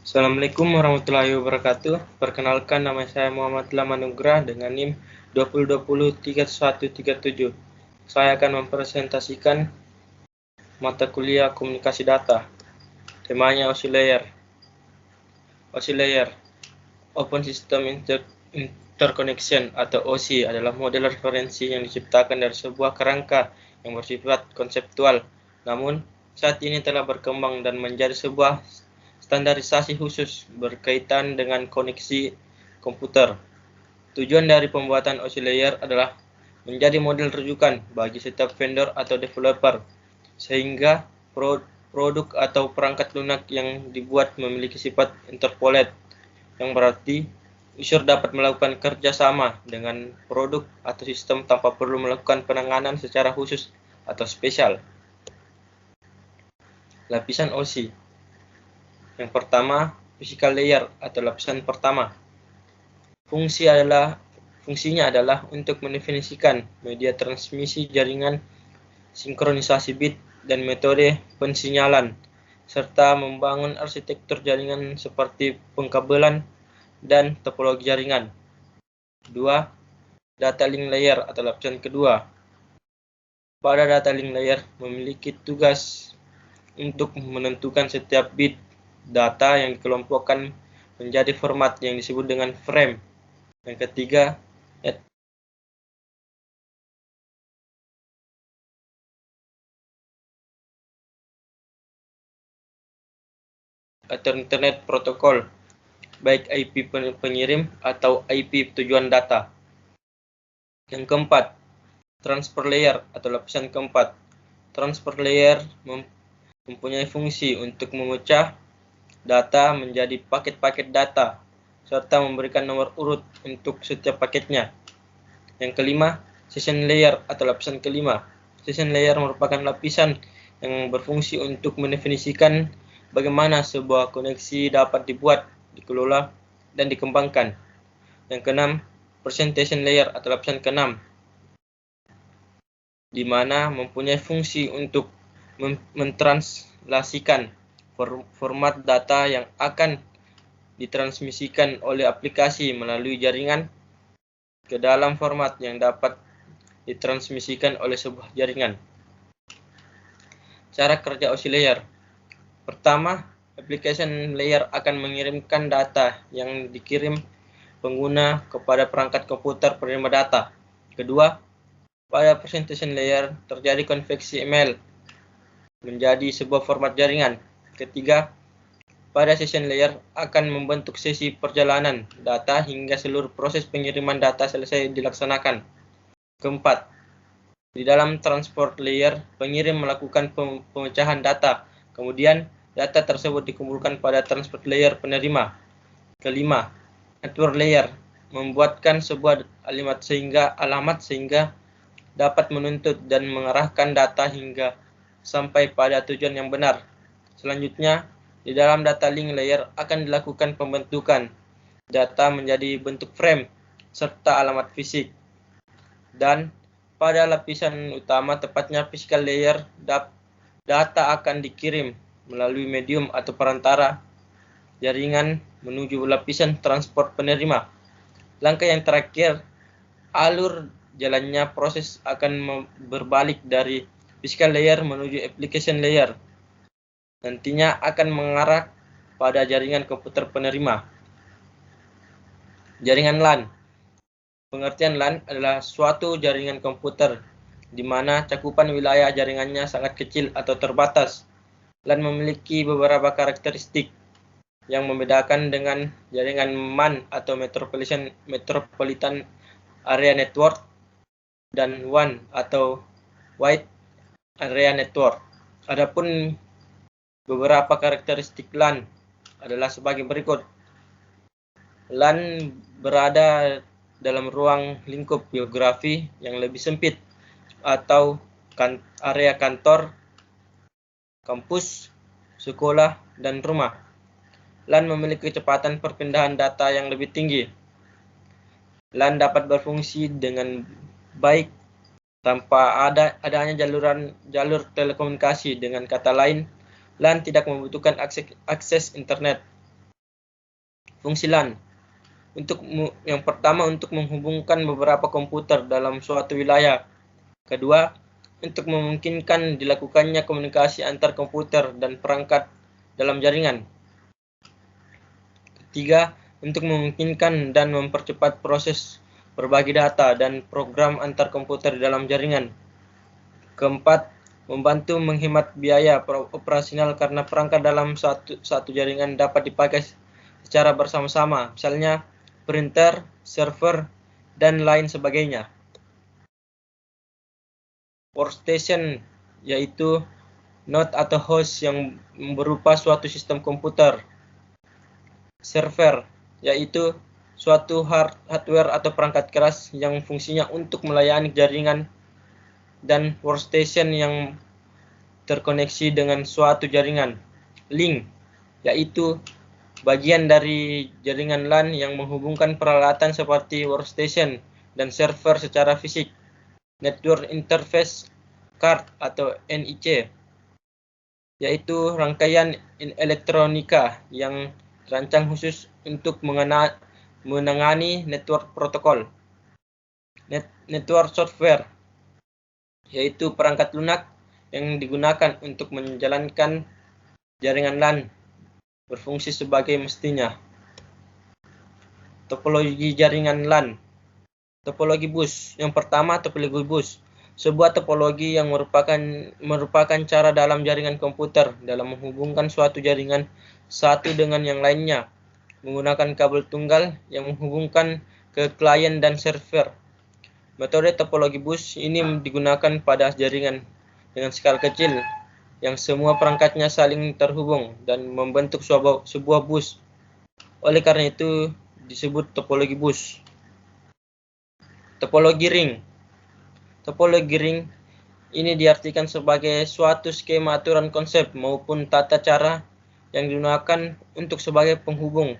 Assalamualaikum warahmatullahi wabarakatuh. Perkenalkan, nama saya Muhammad Lamanugrah dengan NIM 2020-3137. Saya akan mempresentasikan mata kuliah komunikasi data. Temanya OSI Layer. OSI Layer, Open System Interconnection atau OSI, adalah model referensi yang diciptakan dari sebuah kerangka yang bersifat konseptual. Namun, saat ini telah berkembang dan menjadi sebuah standarisasi khusus berkaitan dengan koneksi komputer. Tujuan dari pembuatan OSI Layer adalah menjadi model rujukan bagi setiap vendor atau developer, sehingga produk atau perangkat lunak yang dibuat memiliki sifat interpolate, yang berarti user dapat melakukan kerjasama dengan produk atau sistem tanpa perlu melakukan penanganan secara khusus atau spesial. Lapisan OSI. Yang pertama, physical layer atau lapisan pertama. Fungsinya adalah untuk mendefinisikan media transmisi jaringan, sinkronisasi bit, dan metode pensinyalan, serta membangun arsitektur jaringan seperti pengkabelan dan topologi jaringan. 2. Data link layer atau lapisan kedua. Pada data link layer memiliki tugas untuk menentukan setiap bit data yang dikelompokkan menjadi format yang disebut dengan frame. Yang ketiga, atau Internet Protocol, baik IP pengirim atau IP tujuan data. Yang keempat, transfer layer atau lapisan keempat. Transfer layer mempunyai fungsi untuk memecah data menjadi paket-paket data, serta memberikan nomor urut untuk setiap paketnya. Yang kelima, session layer atau lapisan kelima. Session layer merupakan lapisan yang berfungsi untuk mendefinisikan bagaimana sebuah koneksi dapat dibuat, dikelola, dan dikembangkan. Yang keenam, presentation layer atau lapisan keenam, di mana mempunyai fungsi untuk mentranslasikan format data yang akan ditransmisikan oleh aplikasi melalui jaringan ke dalam format yang dapat ditransmisikan oleh sebuah jaringan. Cara kerja OSI Layer. Pertama, application layer akan mengirimkan data yang dikirim pengguna kepada perangkat komputer penerima data. Kedua, pada presentation layer terjadi konveksi email menjadi sebuah format jaringan. Ketiga, pada session layer akan membentuk sesi perjalanan data hingga seluruh proses pengiriman data selesai dilaksanakan. Keempat, di dalam transport layer, pengirim melakukan pemecahan data. Kemudian, data tersebut dikumpulkan pada transport layer penerima. Kelima, network layer membuatkan sebuah alamat sehingga dapat menuntut dan mengarahkan data hingga sampai pada tujuan yang benar. Selanjutnya, di dalam data link layer akan dilakukan pembentukan data menjadi bentuk frame serta alamat fisik. Dan pada lapisan utama, tepatnya physical layer, data akan dikirim melalui medium atau perantara jaringan menuju lapisan transport penerima. Langkah yang terakhir, alur jalannya proses akan berbalik dari physical layer menuju application layer. Nantinya akan mengarah pada jaringan komputer penerima. Jaringan LAN. Pengertian LAN adalah suatu jaringan komputer di mana cakupan wilayah jaringannya sangat kecil atau terbatas. LAN memiliki beberapa karakteristik yang membedakan dengan jaringan MAN atau Metropolitan Area Network dan WAN atau Wide Area Network. Adapun beberapa karakteristik LAN adalah sebagai berikut. LAN berada dalam ruang lingkup geografi yang lebih sempit atau area kantor, kampus, sekolah, dan rumah. LAN memiliki kecepatan perpindahan data yang lebih tinggi. LAN dapat berfungsi dengan baik tanpa adanya jalur telekomunikasi. Dengan kata lain, LAN tidak membutuhkan akses internet. Fungsi LAN. Yang pertama, untuk menghubungkan beberapa komputer dalam suatu wilayah. Kedua, untuk memungkinkan dilakukannya komunikasi antar komputer dan perangkat dalam jaringan. Ketiga, untuk memungkinkan dan mempercepat proses berbagi data dan program antar komputer dalam jaringan. Keempat, membantu menghemat biaya operasional karena perangkat dalam satu jaringan dapat dipakai secara bersama-sama, misalnya printer, server, dan lain sebagainya. Workstation, yaitu node atau host yang berupa suatu sistem komputer. Server, yaitu suatu hardware atau perangkat keras yang fungsinya untuk melayani jaringan. Dan workstation yang terkoneksi dengan suatu jaringan. Link, yaitu bagian dari jaringan LAN yang menghubungkan peralatan seperti workstation dan server secara fisik. Network Interface Card atau NIC, yaitu rangkaian elektronika yang terancang khusus untuk menangani network protokol. Network software, yaitu perangkat lunak yang digunakan untuk menjalankan jaringan LAN berfungsi sebagai mestinya. Topologi jaringan LAN. Topologi bus. Yang pertama, topologi bus. Sebuah topologi yang merupakan cara dalam jaringan komputer dalam menghubungkan suatu jaringan satu dengan yang lainnya menggunakan kabel tunggal yang menghubungkan ke klien dan server. Metode topologi bus ini digunakan pada jaringan dengan skala kecil yang semua perangkatnya saling terhubung dan membentuk sebuah bus. Oleh karena itu disebut topologi bus. Topologi ring. Topologi ring ini diartikan sebagai suatu skema aturan konsep maupun tata cara yang digunakan untuk sebagai penghubung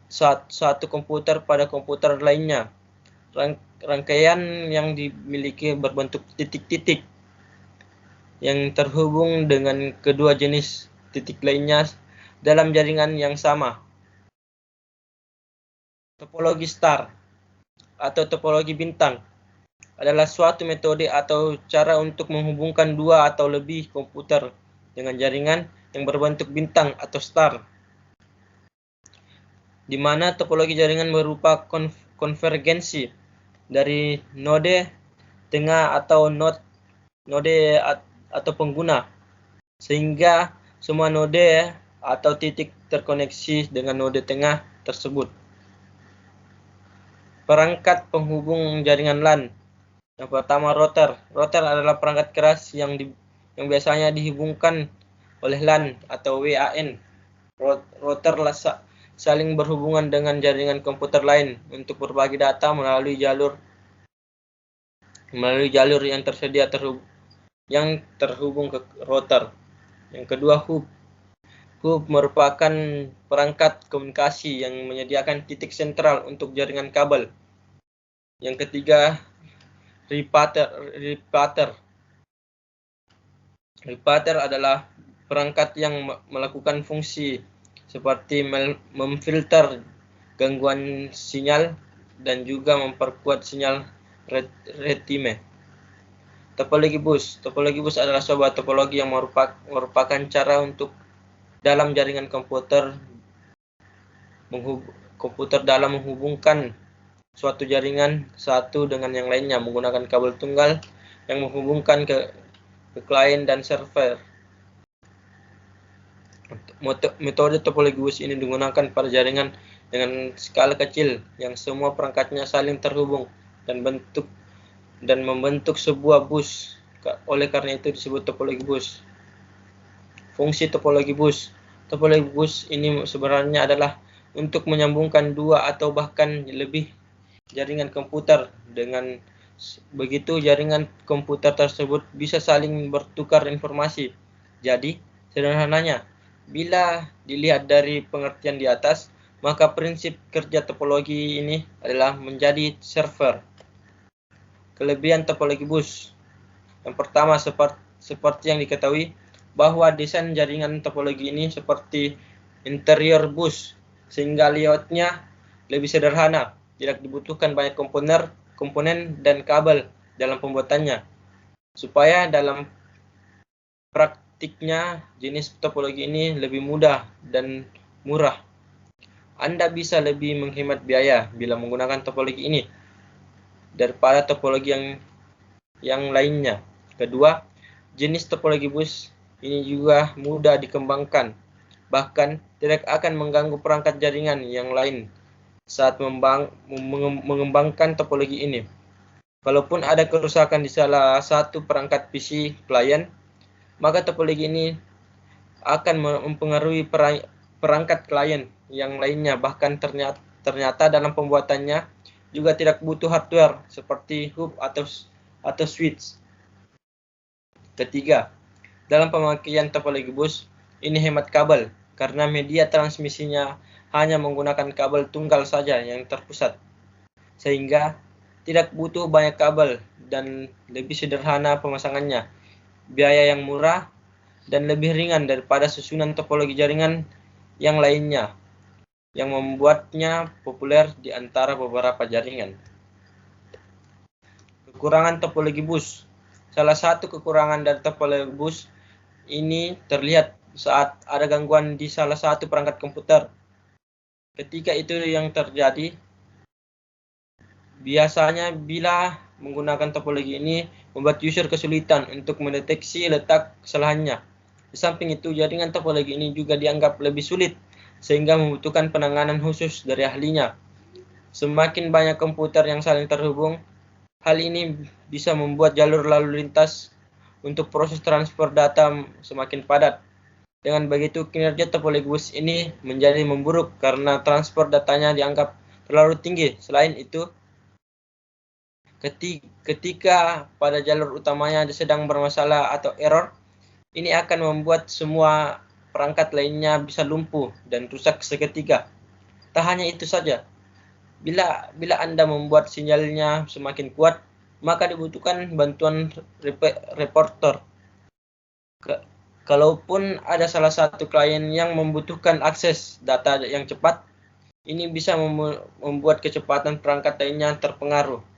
satu komputer pada komputer lainnya. Rangkaian yang dimiliki berbentuk titik-titik yang terhubung dengan kedua jenis titik lainnya dalam jaringan yang sama. Topologi star atau topologi bintang adalah suatu metode atau cara untuk menghubungkan dua atau lebih komputer dengan jaringan yang berbentuk bintang atau star, di mana topologi jaringan berupa konvergensi dari node tengah atau node atau pengguna, sehingga semua node atau titik terkoneksi dengan node tengah tersebut. Perangkat penghubung jaringan LAN. Yang pertama, router. Router adalah perangkat keras yang biasanya dihubungkan oleh LAN atau WAN. Router saling berhubungan dengan jaringan komputer lain untuk berbagi data melalui jalur yang tersedia yang terhubung ke router. Yang kedua, hub. Hub merupakan perangkat komunikasi yang menyediakan titik sentral untuk jaringan kabel. Yang ketiga, repeater. Repeater adalah perangkat yang melakukan fungsi seperti memfilter gangguan sinyal dan juga memperkuat sinyal retime. Topologi bus. Topologi bus adalah sebuah topologi yang merupakan cara untuk dalam jaringan komputer dalam menghubungkan suatu jaringan satu dengan yang lainnya menggunakan kabel tunggal yang menghubungkan ke klien dan server. Metode topologi bus ini digunakan pada jaringan dengan skala kecil yang semua perangkatnya saling terhubung dan membentuk sebuah bus. Oleh karena itu disebut topologi bus. Fungsi topologi bus. Topologi bus ini sebenarnya adalah untuk menyambungkan dua atau bahkan lebih jaringan komputer. Dengan begitu jaringan komputer tersebut bisa saling bertukar informasi. Jadi, sederhananya, bila dilihat dari pengertian di atas, maka prinsip kerja topologi ini adalah menjadi server. Kelebihan topologi bus. Yang pertama, seperti yang diketahui, bahwa desain jaringan topologi ini seperti interior bus, sehingga layoutnya lebih sederhana, tidak dibutuhkan banyak komponen dan kabel dalam pembuatannya. Supaya dalam praktiknya jenis topologi ini lebih mudah dan murah. Anda bisa lebih menghemat biaya bila menggunakan topologi ini daripada topologi yang lainnya. Kedua, jenis topologi bus ini juga mudah dikembangkan, bahkan tidak akan mengganggu perangkat jaringan yang lain saat mengembangkan topologi ini. Kalaupun ada kerusakan di salah satu perangkat PC klien, maka topologi ini akan mempengaruhi perangkat klien yang lainnya, bahkan ternyata dalam pembuatannya juga tidak butuh hardware seperti hub atau switch. Ketiga, dalam pemakaian topologi bus, ini hemat kabel karena media transmisinya hanya menggunakan kabel tunggal saja yang terpusat, sehingga tidak butuh banyak kabel dan lebih sederhana pemasangannya, biaya yang murah, dan lebih ringan daripada susunan topologi jaringan yang lainnya, yang membuatnya populer di antara beberapa jaringan. Kekurangan topologi bus. Salah satu kekurangan dari topologi bus ini terlihat saat ada gangguan di salah satu perangkat komputer. Ketika itu yang terjadi, biasanya bila menggunakan topologi ini membuat user kesulitan untuk mendeteksi letak kesalahannya. Di samping itu, jaringan topologi ini juga dianggap lebih sulit, sehingga membutuhkan penanganan khusus dari ahlinya. Semakin banyak komputer yang saling terhubung, hal ini bisa membuat jalur lalu lintas untuk proses transfer data semakin padat. Dengan begitu, kinerja topologi bus ini menjadi memburuk karena transfer datanya dianggap terlalu tinggi. Selain itu, ketika pada jalur utamanya sedang bermasalah atau error, ini akan membuat semua perangkat lainnya bisa lumpuh dan rusak seketika. Tak hanya itu saja, bila Anda membuat sinyalnya semakin kuat, maka dibutuhkan bantuan reporter. Kalaupun ada salah satu klien yang membutuhkan akses data yang cepat, ini bisa membuat kecepatan perangkat lainnya terpengaruh.